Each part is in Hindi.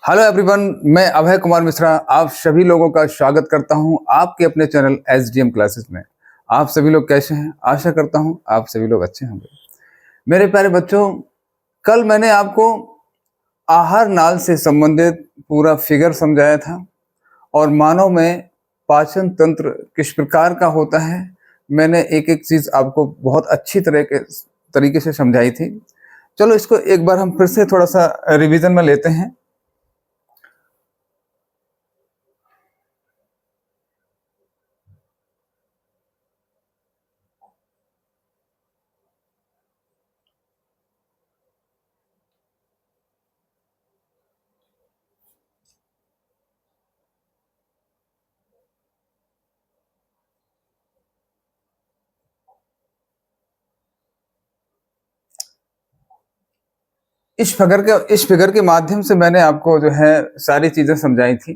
हेलो एवरीवन, मैं अभय कुमार मिश्रा आप सभी लोगों का स्वागत करता हूं आपके अपने चैनल SDM क्लासेस में। आप सभी लोग कैसे हैं? आशा करता हूं आप सभी लोग अच्छे होंगे। मेरे प्यारे बच्चों, कल मैंने आपको आहार नाल से संबंधित पूरा फिगर समझाया था और मानव में पाचन तंत्र किस प्रकार का होता है। मैंने एक एक चीज़ आपको बहुत अच्छी तरीके से समझाई थी। चलो इसको एक बार हम फिर से थोड़ा सा रिवीजन में लेते हैं। इस फिगर के माध्यम से मैंने आपको जो है सारी चीजें समझाई थी।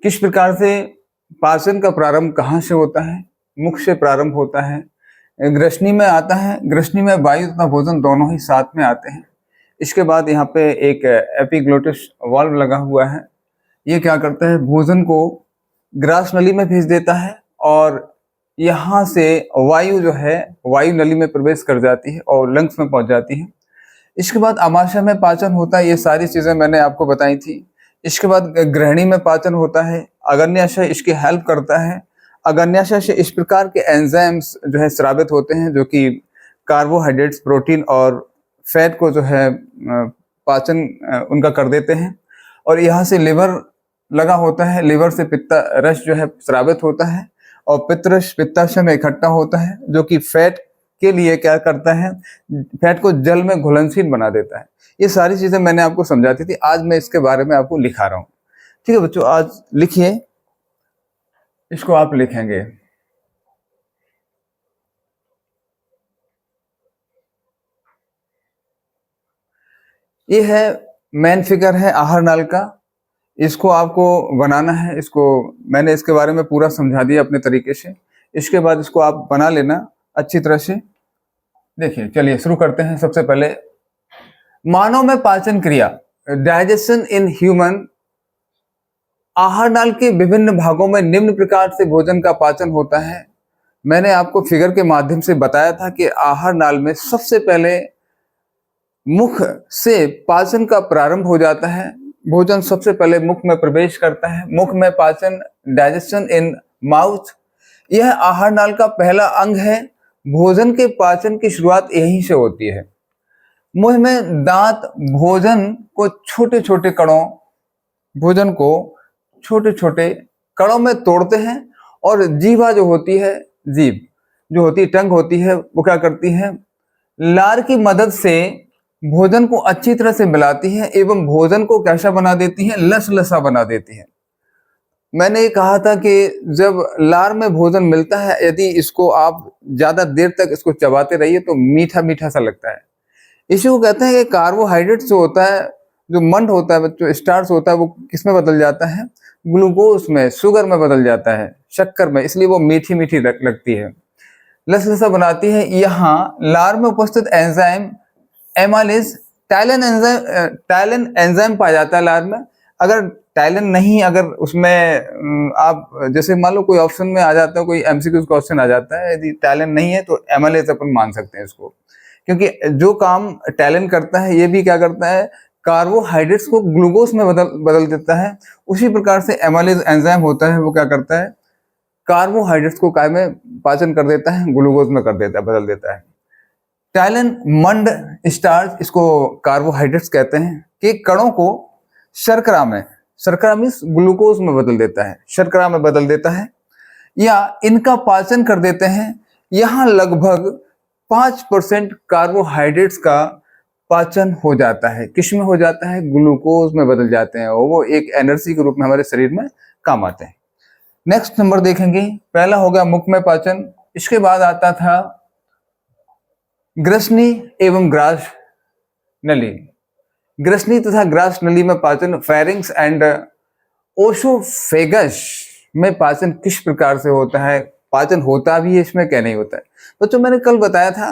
किस प्रकार से पाचन का प्रारंभ कहाँ से होता है, मुख से प्रारंभ होता है, ग्रसनी में आता है, ग्रसनी में वायु तथा भोजन दोनों ही साथ में आते हैं। इसके बाद यहाँ पे एक एपिग्लोटिस वाल्व लगा हुआ है। ये क्या करता है, भोजन को ग्रास नली में भेज देता है और यहाँ से वायु जो है वायु नली में प्रवेश कर जाती है और लंग्स में पहुंच जाती है। इसके बाद आमाशय में पाचन होता है, ये सारी चीजें मैंने आपको बताई थी। इसके बाद ग्रहणी में पाचन होता है, अग्न्याशय इसकी हेल्प करता है। अग्न्याशय से इस प्रकार के एंजाइम्स जो है स्रावित होते हैं जो कि कार्बोहाइड्रेट्स, प्रोटीन और फैट को जो है पाचन उनका कर देते हैं। और यहाँ से लिवर लगा होता है, लिवर से पित्त रस जो है स्रावित होता है और पित्त रस पित्ताशय में इकट्ठा होता है जो कि फैट के लिए क्या करता है, फैट को जल में घुलनशील बना देता है। ये सारी चीजें मैंने आपको समझाती थी, आज मैं इसके बारे में आपको लिखा रहा हूँ। ठीक है बच्चों, आज लिखिए, इसको आप लिखेंगे। ये है मेन फिगर है आहार नाल का, इसको आपको बनाना है। इसको मैंने इसके बारे में पूरा समझा दिया अपने तरीके से। इसके बाद इसको आप बना लेना अच्छी तरह से। देखिए, चलिए शुरू करते हैं। सबसे पहले मानव में पाचन क्रिया, डाइजेशन इन ह्यूमन। आहार नाल के विभिन्न भागों में निम्न प्रकार से भोजन का पाचन होता है। मैंने आपको फिगर के माध्यम से बताया था कि आहार नाल में सबसे पहले मुख से पाचन का प्रारंभ हो जाता है। भोजन सबसे पहले मुख में प्रवेश करता है। मुख में पाचन, डाइजेशन इन माउथ, यह आहार नाल का पहला अंग है। भोजन के पाचन की शुरुआत यहीं से होती है। मुंह में दांत भोजन को छोटे छोटे कणों में तोड़ते हैं और जीवा जो होती है, जीभ जो होती है, टंग होती है, वो क्या करती है, लार की मदद से भोजन को अच्छी तरह से मिलाती है एवं भोजन को कैसा बना देती है, लसलसा बना देती है। मैंने ये कहा था कि जब लार में भोजन मिलता है, यदि इसको आप ज्यादा देर तक इसको चबाते रहिए तो मीठा मीठा सा लगता है। इसी को कहते हैं कि कार्बोहाइड्रेट जो होता है, जो मंड होता है बच्चों, स्टार्च होता है, वो किस में बदल जाता है, ग्लूकोज में, शुगर में बदल जाता है, शक्कर में, इसलिए वो मीठी मीठी लगती है, लसलसा बनाती है। यहाँ लार में उपस्थित एंजाइम एमाइलेज, टाइलिन एंजाइम पाया जाता है लार में। अगर टाइलिन नहीं, अगर उसमें आप जैसे मान लो कोई ऑप्शन में आ जाता है, कोई एमसीक्यू क्वेश्चन आ जाता है, यदि टाइलिन नहीं है तो एमाइलेज अपन मान सकते हैं इसको, क्योंकि जो काम टाइलिन करता है ये भी क्या करता है, कार्बोहाइड्रेट्स को ग्लूकोज में बदल देता है। उसी प्रकार से एमाइलेज एंजाइम होता है, वो क्या करता है, कार्बोहाइड्रेट्स को काय में पाचन कर देता है, ग्लूकोज में कर देता है, बदल देता है। टाइलिन मंड स्टार्च, इसको कार्बोहाइड्रेट्स कहते हैं, कि कणों को शर्करा मीन्स ग्लूकोज में बदल देता है, शर्करा में बदल देता है या इनका पाचन कर देते हैं। यहाँ लगभग 5% कार्बोहाइड्रेट्स का पाचन हो जाता है। किस में हो जाता है, ग्लूकोज में बदल जाते हैं और वो एक एनर्जी के रूप में हमारे शरीर में काम आते हैं। नेक्स्ट नंबर देखेंगे, पहला हो गया मुख में पाचन। इसके बाद आता था ग्रसनी एवं ग्रास नली। ग्रसनी तथा ग्रास नली में पाचन, फेरिंग्स एंड ओसोफेगस में पाचन किस प्रकार से होता है, पाचन होता भी है इसमें क्या नहीं होता है। बच्चों मैंने कल बताया था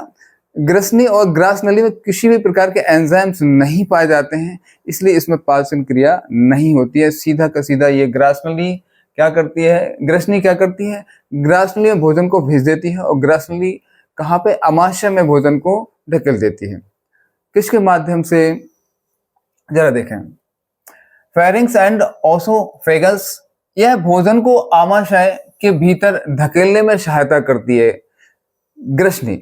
ग्रसनी और ग्रास नली में किसी भी प्रकार के एंजाइम्स नहीं पाए जाते हैं, इसलिए इसमें पाचन क्रिया नहीं होती है। सीधा का सीधा ये ग्रास नली क्या करती है, ग्रसनी क्या करती है, ग्रास नली में भोजन को भेज देती है और ग्रास नली कहाँ पे, अमाशय में भोजन को ढकेल देती है। किसके माध्यम से, जरा देखें, फेरिंग्स एंड ओसोफेगस, यह भोजन को आमाशय के भीतर धकेलने में सहायता करती है। ग्रसनी,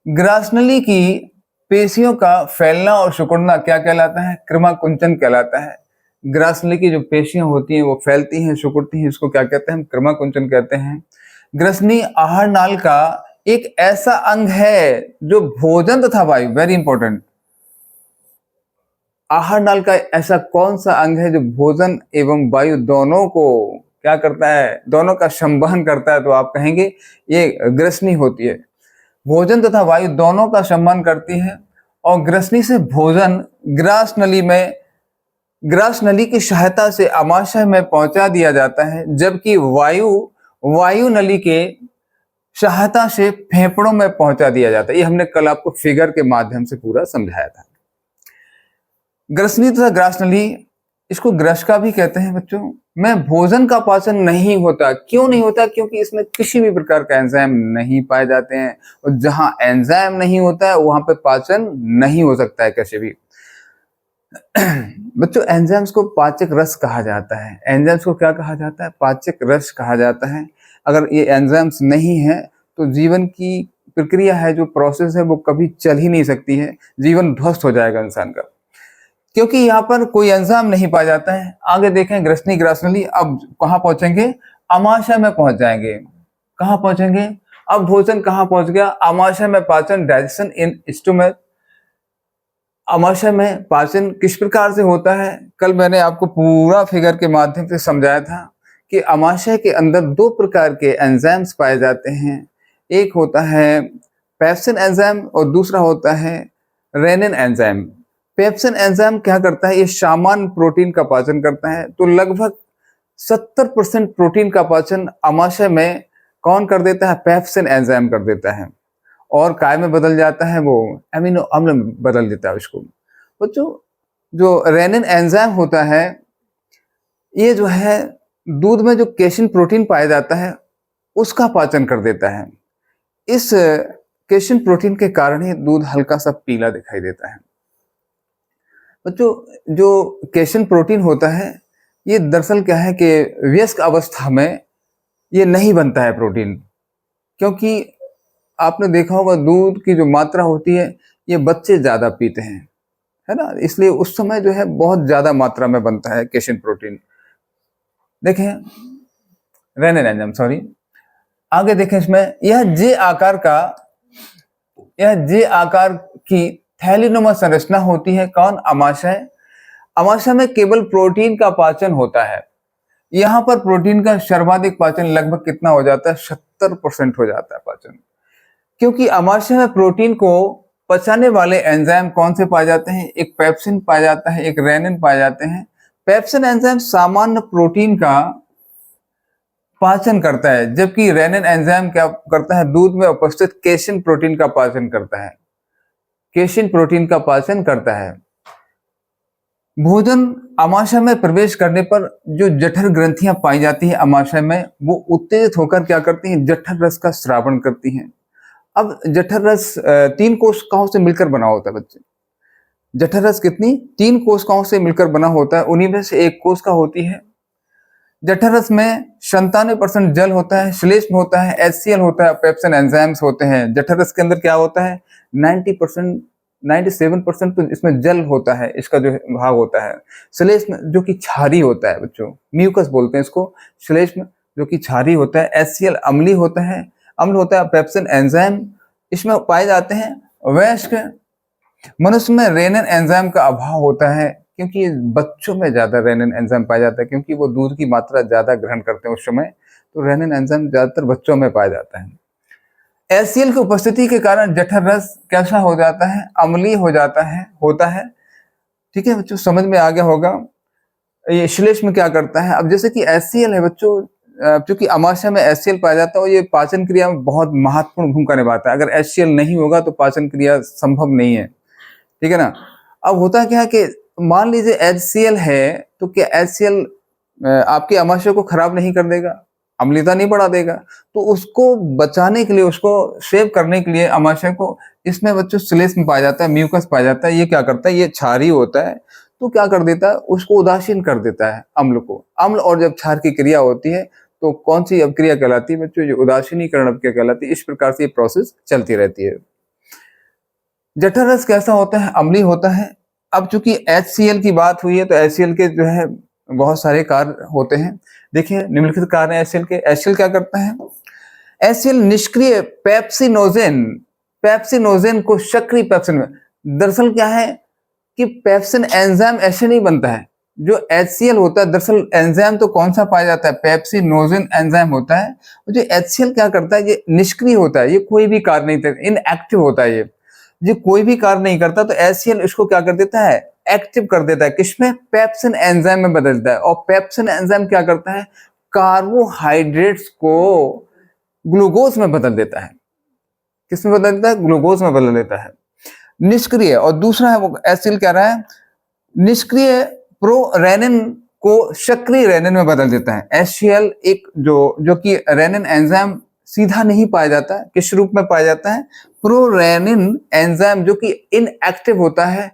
ग्रासनली की पेशियों का फैलना और सिकुड़ना क्या कहलाता है, क्रमाकुंचन कहलाता है। ग्रासनली की जो पेशियां होती हैं वो फैलती हैं, सिकुड़ती हैं, इसको क्या कहते हैं, हम क्रमाकुंचन कहते हैं। ग्रसनी आहार नाल का एक ऐसा अंग है जो भोजन तथा वायु, वेरी इंपॉर्टेंट, आहार नाल का ऐसा कौन सा अंग है जो भोजन एवं वायु दोनों को क्या करता है, दोनों का संवहन करता है, तो आप कहेंगे ये ग्रसनी होती है। भोजन तथा वायु दोनों का संवहन करती है और ग्रसनी से भोजन ग्रास नली में, ग्रास नली की सहायता से अमाशय में पहुंचा दिया जाता है, जबकि वायु नली के सहायता से फेफड़ों में पहुंचा दिया जाता है। ये हमने कल आपको फिगर के माध्यम से पूरा समझाया था। ग्रसनी तथा ग्रास नली, इसको ग्रस का भी कहते हैं बच्चों, में भोजन का पाचन नहीं होता। क्यों नहीं होता, क्योंकि इसमें किसी भी प्रकार का एंजाइम नहीं पाए जाते हैं, और जहां एंजाइम नहीं होता है वहां पे पाचन नहीं हो सकता है कैसे भी। बच्चों एंजाइम्स को पाचक रस कहा जाता है। एंजाइम्स को क्या कहा जाता है, पाचक रस कहा जाता है। अगर ये एंजाइम्स नहीं है तो जीवन की प्रक्रिया है, जो प्रोसेस है, वो कभी चल ही नहीं सकती है, जीवन ध्वस्त हो जाएगा इंसान का, क्योंकि यहाँ पर कोई एंजाइम नहीं पाया जाता है। आगे देखें, ग्रसनी ग्रासनली अब कहाँ पहुंचेंगे, अमाशय में पहुंच जाएंगे। कहाँ पहुंचेंगे, अब भोजन कहाँ पहुंच गया, अमाशय में पाचन, डाइजेशन इन स्टोमक। अमाशय में पाचन किस प्रकार से होता है, कल मैंने आपको पूरा फिगर के माध्यम से समझाया था कि अमाशय के अंदर दो प्रकार के एंजाइम्स पाए जाते हैं। एक होता है पेप्सिन एंजाइम और दूसरा होता है रेनिन एंजाइम। पेप्सिन एंजाइम क्या करता है, ये सामान्य प्रोटीन का पाचन करता है, तो लगभग 70% प्रोटीन का पाचन अमाशय में कौन कर देता है, पेप्सिन एंजाइम कर देता है, और काय में बदल जाता है, वो एमिनो अम्ल में बदल देता है उसको। बच्चों जो रेनिन एंजाइम होता है, ये जो है दूध में जो केसिन प्रोटीन पाया जाता है उसका पाचन कर देता है। इस केसिन प्रोटीन के कारण ही दूध हल्का सा पीला दिखाई देता है। बच्चों जो केसिन प्रोटीन होता है, ये दरअसल क्या है कि वयस्क अवस्था में ये नहीं बनता है प्रोटीन, क्योंकि आपने देखा होगा दूध की जो मात्रा होती है ये बच्चे ज्यादा पीते हैं, है ना, इसलिए उस समय जो है बहुत ज्यादा मात्रा में बनता है केसिन प्रोटीन। देखें रेनिन एंजाइम, सॉरी, आगे देखें, इसमें यह जे आकार की थैलीनुमा संरचना होती है। कौन, अमाशय। अमाशय में केवल प्रोटीन का पाचन होता है। यहाँ पर प्रोटीन का सर्वाधिक पाचन लगभग कितना हो जाता है, 70% हो जाता है पाचन, क्योंकि अमाशय में प्रोटीन को पचाने वाले एंजाइम कौन से पाए जाते हैं, एक पेप्सिन पाया जाता है, एक रेनिन पाए जाते हैं। पेप्सिन एंजाइम सामान्य प्रोटीन का पाचन करता है, जबकि रेनिन एंजाइम क्या करता है, दूध में उपस्थित केसिन प्रोटीन का पाचन करता है, केसिन प्रोटीन का पाचन करता है। भोजन अमाशय में प्रवेश करने पर जो जठर ग्रंथियां पाई जाती हैं अमाशय में, वो उत्तेजित होकर क्या करती हैं, जठर रस का स्रावण करती हैं। अब जठर रस 3 कोशिकाओं से मिलकर बना होता है बच्चे। जठर रस कितनी, 3 कोशिकाओं से मिलकर बना होता है, उन्हीं में से एक कोशिका होती है। जठर रस में 97% जल होता है, श्लेष्म होता है, HCl होता है, पेप्सिन एंजाइम्स होते हैं। जठर रस के अंदर क्या होता है, 97% तो इसमें जल होता है, इसका जो भाग होता है। श्लेष्म जो कि क्षारी होता है बच्चों, म्यूकस बोलते हैं इसको, श्लेष्म जो कि क्षारी होता है। HCl अम्लीय होता है, अम्ल होता है। पेप्सिन एंजाइम इसमें पाए जाते हैं। वयस्क मनुष्य में रेनिन एंजाइम का अभाव होता है, क्योंकि बच्चों में ज्यादा रेनिन एंजाइम पाया जाता है, क्योंकि वो दूध की मात्रा ज्यादा ग्रहण करते हैं उस समय, तो रेनिन एंजाइम ज्यादातर बच्चों में पाया जाता है। HCl की उपस्थिति के कारण जठर रस कैसा हो जाता है, अम्लीय हो जाता है, होता है। ठीक है बच्चों, समझ में आ गया होगा। ये श्लेष्म क्या करता है, अब जैसे कि HCl है बच्चों, चूंकि अमाशय में HCl पाया जाता है और ये पाचन क्रिया में बहुत महत्वपूर्ण भूमिका निभाता है। अगर HCl नहीं होगा तो पाचन क्रिया संभव नहीं है, ठीक है ना। अब होता क्या है कि मान लीजिए HCl है, तो क्या HCl आपके अमाशय को खराब नहीं कर देगा, अम्लता नहीं बढ़ा देगा। तो उसको बचाने के लिए, उसको सेव करने के लिए अमाशय को, इसमें बच्चों श्लेष्म पाया जाता है, म्यूकस पाया जाता है। ये क्या करता है, ये क्षारीय होता है, तो क्या कर देता है, उसको उदासीन कर देता है अम्ल को। अम्ल और जब क्षार की क्रिया होती है तो कौन सी अभिक्रिया कहलाती है बच्चों, जो उदासीनीकरण अभिक्रिया कहलाती है। इस प्रकार से ये प्रोसेस चलती रहती है। जठर रस कैसा होता है, अम्लीय होता है। अब चूंकि HCl की बात हुई है तो HCl के जो है बहुत सारे कार्य होते हैं। देखिए निम्नलिखित कार्य हैं HCl के। HCl क्या करता है, HCl निष्क्रिय पेप्सिनोजेन को सक्रिय पेप्सिन में, दरअसल क्या है कि पेप्सिन एंजाइम ऐसे नहीं बनता है। जो HCl होता है, दरअसल एंजाइम तो कौन सा पाया जाता है, पेप्सिनोजेन एंजाइम होता है। जो HCl क्या करता है, ये निष्क्रिय होता है, ये कोई भी कार्य नहीं करता, इनएक्टिव होता है। ये कोई भी कार्य नहीं करता, तो HCl इसको क्या कर देता है, एक्टिव कर देता है। किसमें, पेप्सिन एंजाइम में बदलता है। और पेप्सिन एंजाइम क्या करता है, कार्बोहाइड्रेट्स को ग्लूकोज में बदल देता है। किसमें बदल देता है, ग्लूकोज में बदल देता है। निष्क्रिय, और दूसरा है वो HCl कह रहा है निष्क्रिय प्रोरेनिन को सक्रिय रेनिन में बदल देता है। HCl एक जो कि रेनिन एंजाइम सीधा नहीं पाया जाता है, किस रूप में पाया जाता है, प्रोरेनिन एंजाइम, जो कि इनएक्टिव होता है।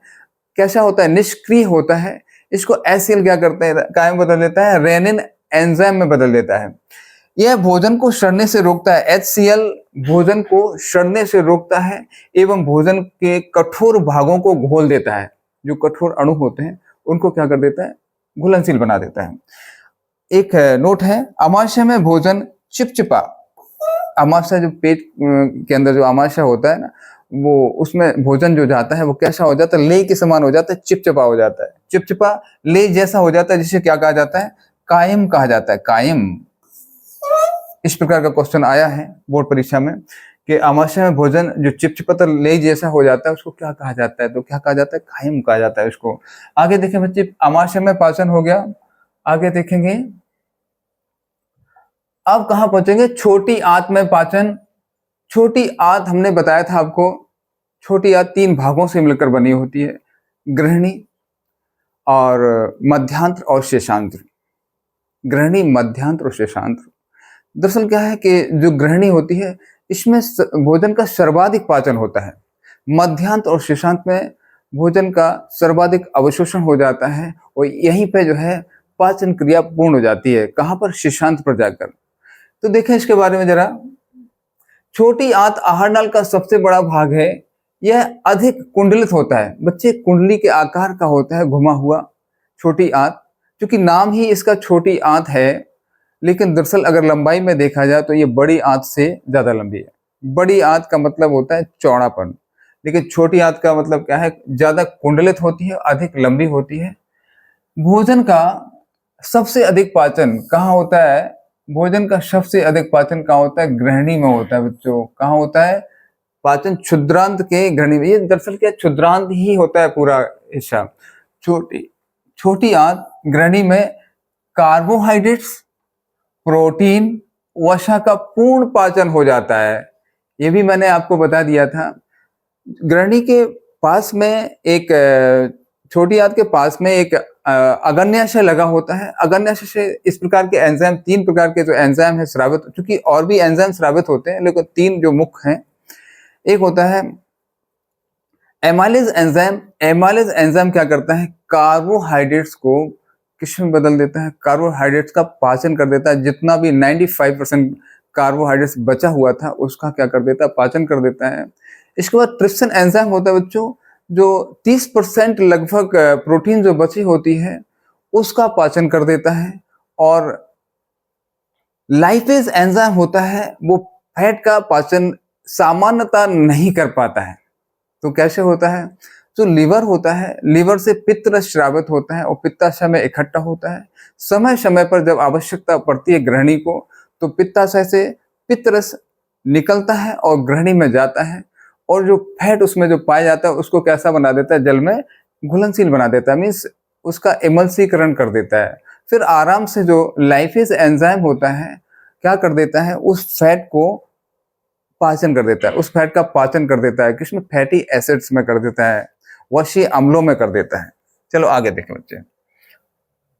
कैसा होता है, निष्क्रिय होता है। इसको HCl क्या करता है, क्या में बदल देता है, रेनिन एंजाइम में बदल देता है। यह भोजन को सड़ने से रोकता है। HCl भोजन को सड़ने से रोकता है एवं भोजन के कठोर भागों को घोल देता है। जो कठोर अणु होते हैं उनको क्या कर देता है, घुलनशील बना देता है। एक नोट है, अमाशय में भोजन चिपचिपा, अमाशय जो पेट के अंदर जो अमाशय होता है ना, वो उसमें भोजन जो जाता है वो कैसा हो जाता है, ले के समान हो जाता है, चिपचिपा हो जाता है। चिपचिपा ले जैसा हो जाता है, जिसे क्या कहा जाता है, कायम कहा जाता है, कायम। इस प्रकार का क्वेश्चन आया है बोर्ड परीक्षा में कि अमाशय में भोजन जो चिपचिपा ले जैसा हो जाता है उसको क्या कहा जाता है, तो क्या कहा जाता है, कायम कहा जाता है उसको। आगे देखें बच्चे, अमाशय में पाचन हो गया। आगे देखेंगे, अब कहां पहुंचेंगे, छोटी आंत में पाचन। छोटी आंत हमने बताया था आपको, छोटी आंत 3 भागों से मिलकर बनी होती है, गृहिणी और मध्यांत्र और शेषांत्र। गृहिणी, मध्यांत्र और शेषांत्र। दरअसल क्या है कि जो गृहिणी होती है इसमें भोजन का सर्वाधिक पाचन होता है। मध्यांत्र और शेषांत में भोजन का सर्वाधिक अवशोषण हो जाता है और यहीं पे जो है पाचन क्रिया पूर्ण हो जाती है। कहां पर, शेषांत पर जाकर। तो देखें इसके बारे में जरा। छोटी आंत आहार नाल का सबसे बड़ा भाग है। यह अधिक कुंडलित होता है बच्चे, कुंडली के आकार का होता है, घुमा हुआ छोटी आंत। क्योंकि नाम ही इसका छोटी आंत है, लेकिन दरअसल अगर लंबाई में देखा जाए तो ये बड़ी आंत से ज्यादा लंबी है। बड़ी आंत का मतलब होता है चौड़ापन, लेकिन छोटी आंत का मतलब क्या है, ज्यादा कुंडलित होती है, अधिक लंबी होती है। भोजन का सबसे अधिक पाचन कहाँ होता है, भोजन का सबसे अधिक पाचन कहाँ होता है, गृहिणी में होता है बच्चों। कहाँ होता है पाचन, क्षुद्रांत के गृहिणी में। ये दरअसल क्या, क्षुद्रांत ही होता है पूरा हिस्सा। छोटी आंत गृहिणी में कार्बोहाइड्रेट्स, प्रोटीन, वसा का पूर्ण पाचन हो जाता है। ये भी मैंने आपको बता दिया था। गृहिणी के पास में एक, छोटी आंत के पास में एक अग्न्याशय लगा होता है। अग्न्याशय से इस प्रकार के एंजाइम, 3 प्रकार के जो एंजाइम है स्रावित, क्योंकि और भी एंजाइम स्रावित होते हैं लेकिन 3 जो मुख्य हैं। एक होता है एमाइलेज एंजाइम। एमाइलेज एंजाइम क्या करता है, कार्बोहाइड्रेट्स को किस में बदल देता है, कार्बोहाइड्रेट्स का पाचन कर देता है। जितना भी 95% कार्बोहाइड्रेट्स बचा हुआ था उसका क्या कर देता है, पाचन कर देता है। इसके बाद ट्रिप्सिन एंजाइम होता है बच्चों, जो 30% लगभग प्रोटीन जो बची होती है उसका पाचन कर देता है। और लाइपेज एंजाइम होता है, वो फैट का पाचन सामान्यतः नहीं कर पाता है। तो कैसे होता है, जो लीवर होता है, लीवर से पित्तरस स्रावित होता है और पित्ताशय में इकट्ठा होता है। समय समय पर जब आवश्यकता पड़ती है गृहिणी को, तो पित्ताशय से पित्तरस निकलता है और गृहिणी में जाता है, और जो फैट उसमें जो पाया जाता है उसको कैसा बना देता है, जल में घुलनशील बना देता है, मीन्स उसका एमल्सीकरण कर देता है। फिर आराम से जो लाइपेज एंजाइम होता है क्या कर देता है, उस फैट को पाचन कर देता है, उस फैट का पाचन कर देता है, किसमें, फैटी एसिड्स में कर देता है, वशीय अम्लों में कर देता है। चलो आगे देखें बच्चे।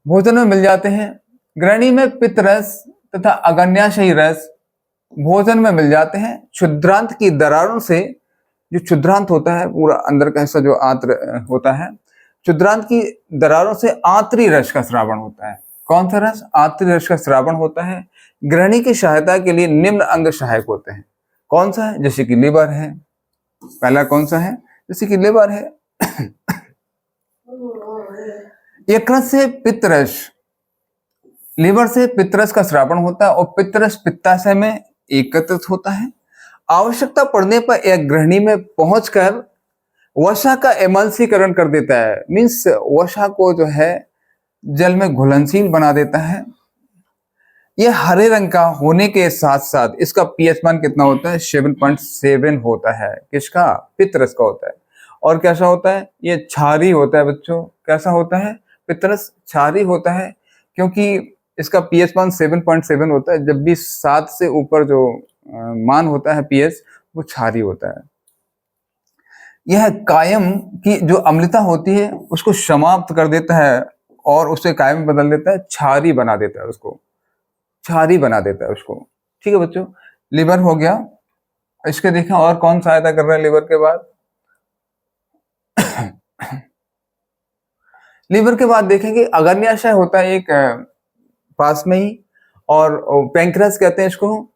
भोजन में मिल जाते हैं, ग्रहणी में पित्त रस तथा अग्न्याशयी रस भोजन में मिल जाते हैं। क्षुद्रांत की दरारों से, जो क्षुद्रांत होता है पूरा अंदर का हिस्सा जो आंत्र होता है, क्षुद्रांत की दरारों से आंतरी रस का श्रावण होता है। कौन सा रस? आंतरी रस का श्रावण होता है। ग्रहणी की सहायता के लिए निम्न अंग सहायक होते हैं। कौन सा है? जैसे कि लिवर है। पहला कौन सा है? जैसे कि लिवर है। यकृत से पित्तरस, लिवर से पित्तरस का श्रावण होता है और पित्तरस पित्ताशय में एकत्रित होता है। आवश्यकता पड़ने पर यह ग्रहणी में पहुंचकर वसा का एमल्सीकरण कर देता है, मीन्स वसा को जो है जल में घुलनशील बना देता है। यह हरे रंग का होने के साथ साथ इसका पीएच मान कितना होता है? 7.7 होता है। किसका? पित्तरस का होता है। और कैसा होता है? ये क्षारी होता है बच्चों। कैसा होता है? पित्तरस क्षारी होता है, क्योंकि इसका पीएच मान 7.7 होता है। जब भी 7 से ऊपर जो मान होता है पीएच, वो क्षारी होता है। यह कायम की जो अम्लता होती है उसको समाप्त कर देता है और उसे कायम में बदल देता है, क्षारी बना देता है, उसको क्षारी बना देता है उसको। ठीक है बच्चों, लिवर हो गया। इसके देखें और कौन सहायता कर रहा है लिवर के बाद। लिवर के बाद देखेंगे अग्न्याशय होता है एक पास में ही, और पैंक्रियास कहते हैं इसको।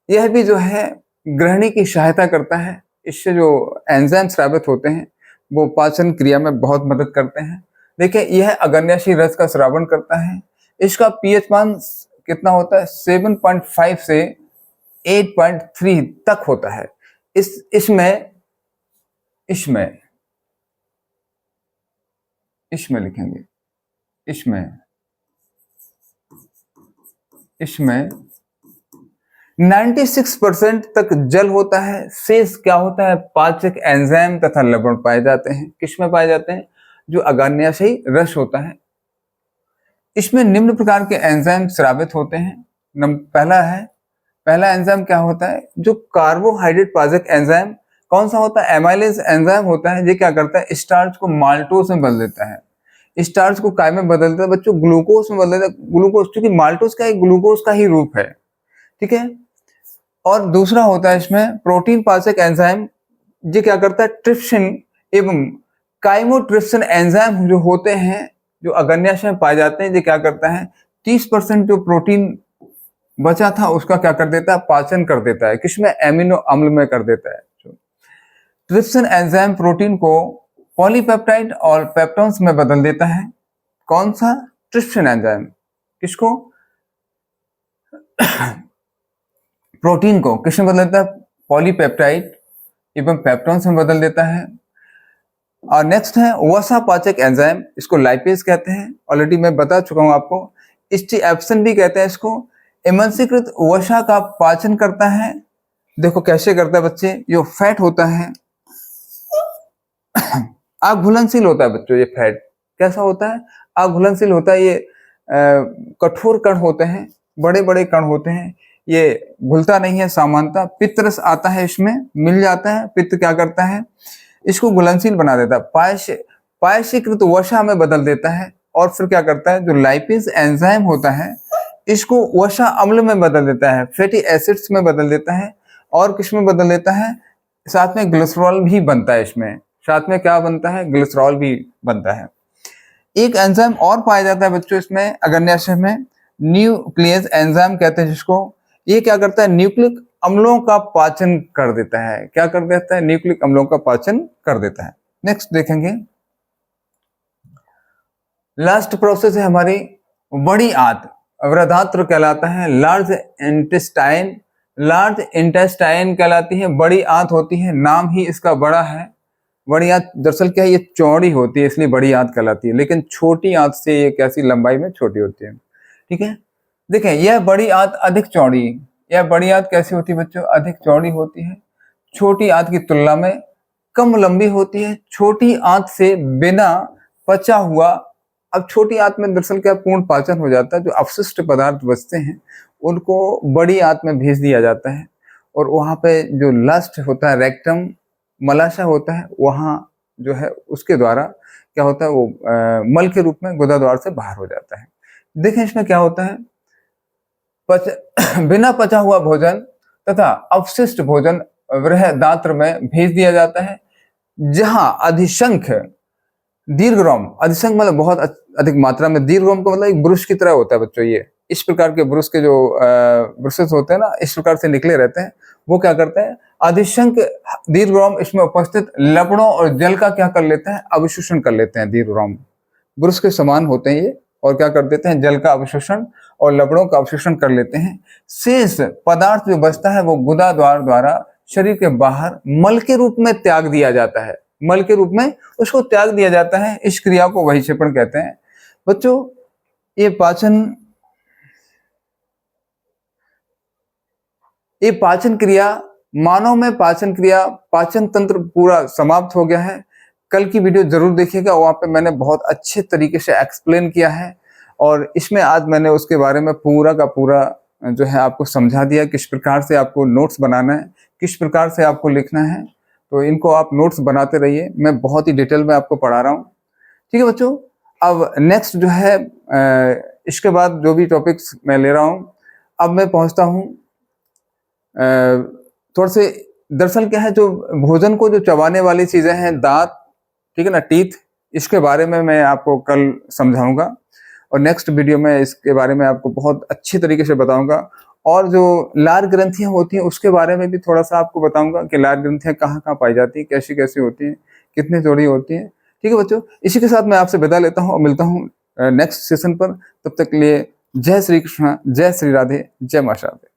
यह भी जो है ग्रहणी की सहायता करता है। इससे जो एंजाइम स्रावित होते हैं वो पाचन क्रिया में बहुत मदद करते हैं। देखिए यह अग्न्याशयी रस का श्रावण करता है। इसका पीएच मान कितना होता है? 7.5 से 8.3 तक होता है। इसमें लिखेंगे, इसमें 96% तक जल होता है। शेष क्या होता है? पाचक एंजाइम तथा लवण पाए जाते हैं। किसमें पाए जाते हैं? जो अग्न्याशयी रस होता है। इसमें निम्न प्रकार के एंजाइम स्रावित होते हैं। पहला एंजाइम क्या होता है? जो कार्बोहाइड्रेट पाचक एंजाइम। कौन सा होता है? एमाइलेज एंजाइम होता है। ये क्या करता है? स्टार्च को माल्टोज में बदल देता है। स्टार्च को काय में बदल देता है बच्चों? ग्लूकोज में बदल देता है। ग्लूकोज, क्योंकि माल्टोज का एक ग्लूकोज का ही रूप है। ठीक है। और दूसरा होता है इसमें प्रोटीन पाचक एंजाइम। ये क्या करता है? ट्रिप्सिन एवं काइमोट्रिप्सिन एंजाइम जो होते हैं, जो अग्न्याशय में पाए जाते हैं, ये क्या करता है? 30% जो प्रोटीन बचा था उसका क्या कर देता है? पाचन कर देता है। किसमें? एमिनो अम्ल में कर देता है। ट्रिप्सिन एंजाइम प्रोटीन को पॉलीपेप्टाइड और पेप्टोन्स में बदल देता है। कौन सा? Trypsin enzyme. किसको? प्रोटीन को किस में बदल देता है? पॉलीपेप्टाइड एवं पेप्टोन्स में बदल देता है। और नेक्स्ट है वसा पाचक एंजाइम, इसको लाइपेज कहते हैं। ऑलरेडी मैं बता चुका हूं आपको। स्टीएप्सिन भी कहते हैं इसको। एमल्सीकृत वसा का पाचन करता है। देखो कैसे करता है बच्चे। जो फैट होता है अघुलनशील होता है बच्चों। ये फैट कैसा होता है? अघुलनशील होता है। ये कठोर कण होते हैं, बड़े बड़े कण होते हैं। ये घुलता नहीं है सामान्यतः। पित्तरस आता है, इसमें मिल जाता है। पित्त क्या करता है? इसको घुलनशील बना देता है, पायशीकृत वसा में बदल देता है। और फिर क्या करता है? जो लाइपेज एंजाइम होता है इसको वसा अम्ल में बदल देता है, फैटी एसिड्स में बदल देता है। और किस में बदल देता है? साथ में ग्लिसरॉल भी बनता है। इसमें साथ में क्या बनता है? ग्लिसरॉल भी बनता है। एक एंजाइम और पाया जाता है बच्चों इसमें अग्न्याशय में, न्यूक्लियस एंजाइम कहते हैं जिसको। ये क्या करता है? न्यूक्लिक अम्लों का पाचन कर देता है। क्या कर देता है? न्यूक्लिक अम्लों का पाचन कर देता है। नेक्स्ट देखेंगे, लास्ट प्रोसेस है हमारी बड़ी आंत, वृद्धात्र कहलाता है। लार्ज इंटेस्टाइन कहलाती है। बड़ी आंत होती है, नाम ही इसका बड़ा है। बड़ी आंत दरअसल क्या है? ये चौड़ी होती है इसलिए बड़ी आंत कहलाती है, लेकिन छोटी आंत से ये कैसी लंबाई में छोटी होती है। ठीक है। देखें यह बड़ी आंत अधिक चौड़ी, यह बड़ी आंत कैसी होती है बच्चों? अधिक चौड़ी होती है। छोटी आंत की तुलना में कम लंबी होती है। छोटी आंत से बिना पचा हुआ अब छोटी आंत में दरअसल क्या पूर्ण पाचन हो जाता है, जो अपशिष्ट पदार्थ बचते हैं उनको बड़ी आंत में भेज दिया जाता है और वहाँ पे जो लस्ट होता है, रेक्टम, मलाशय होता है, वहाँ जो है उसके द्वारा क्या होता है वो मल के रूप में गुदा द्वार से बाहर हो जाता है। देखें इसमें क्या होता है, बिना पचा हुआ भोजन तथा अवशिष्ट भोजन बृहदात्र में भेज दिया जाता है, जहां अधिसंख्य दीर्घरोम, अधिसंख्य मतलब बहुत अधिक मात्रा में, दीर्घरोम का मतलब एक ब्रुश की तरह होता है बच्चों, ये इस प्रकार के ब्रुश के जो ब्रुशेस होते हैं ना, इस प्रकार से निकले रहते हैं, वो क्या करते हैं, अधिसंख्य दीर्घरोम इसमें उपस्थित लवणों और जल का क्या कर लेते हैं, अवशोषण कर लेते हैं। दीर्घरोम ब्रुश के समान होते हैं ये, और क्या कर देते हैं, जल का अवशोषण और लवणों का अवशोषण कर लेते हैं। शेष पदार्थ जो बचता है वो गुदा द्वार द्वारा शरीर के बाहर मल के रूप में त्याग दिया जाता है, मल के रूप में उसको त्याग दिया जाता है। इस क्रिया को बहिक्षेपण कहते हैं। बच्चों ये पाचन क्रिया, मानव में पाचन क्रिया, पाचन तंत्र पूरा समाप्त हो गया है। कल की वीडियो जरूर देखिएगा, वहां पे मैंने बहुत अच्छे तरीके से एक्सप्लेन किया है और इसमें आज मैंने उसके बारे में पूरा का पूरा जो है आपको समझा दिया, किस प्रकार से आपको नोट्स बनाना है, किस प्रकार से आपको लिखना है। तो इनको आप नोट्स बनाते रहिए, मैं बहुत ही डिटेल में आपको पढ़ा रहा हूँ। ठीक है बच्चों, अब नेक्स्ट जो है इसके बाद जो भी टॉपिक्स मैं ले रहा हूँ, अब मैं पहुंचता हूँ थोड़ा से, दरअसल क्या है, जो भोजन को जो चबाने वाली चीजें हैं, दांत, ठीक है ना, टीथ, इसके बारे में मैं आपको कल समझाऊंगा और नेक्स्ट वीडियो में इसके बारे में आपको बहुत अच्छी तरीके से बताऊंगा। और जो लार ग्रंथियां होती हैं उसके बारे में भी थोड़ा सा आपको बताऊंगा कि लार ग्रंथियां कहाँ कहाँ पाई जाती हैं, कैसी कैसी होती हैं, कितनी जोड़ी होती हैं। ठीक है बच्चों, इसी के साथ मैं आपसे विदा लेता हूँ और मिलता हूँ नेक्स्ट सेशन पर। तब तक के लिए जय श्री कृष्ण, जय श्री राधे, जय माता राधे।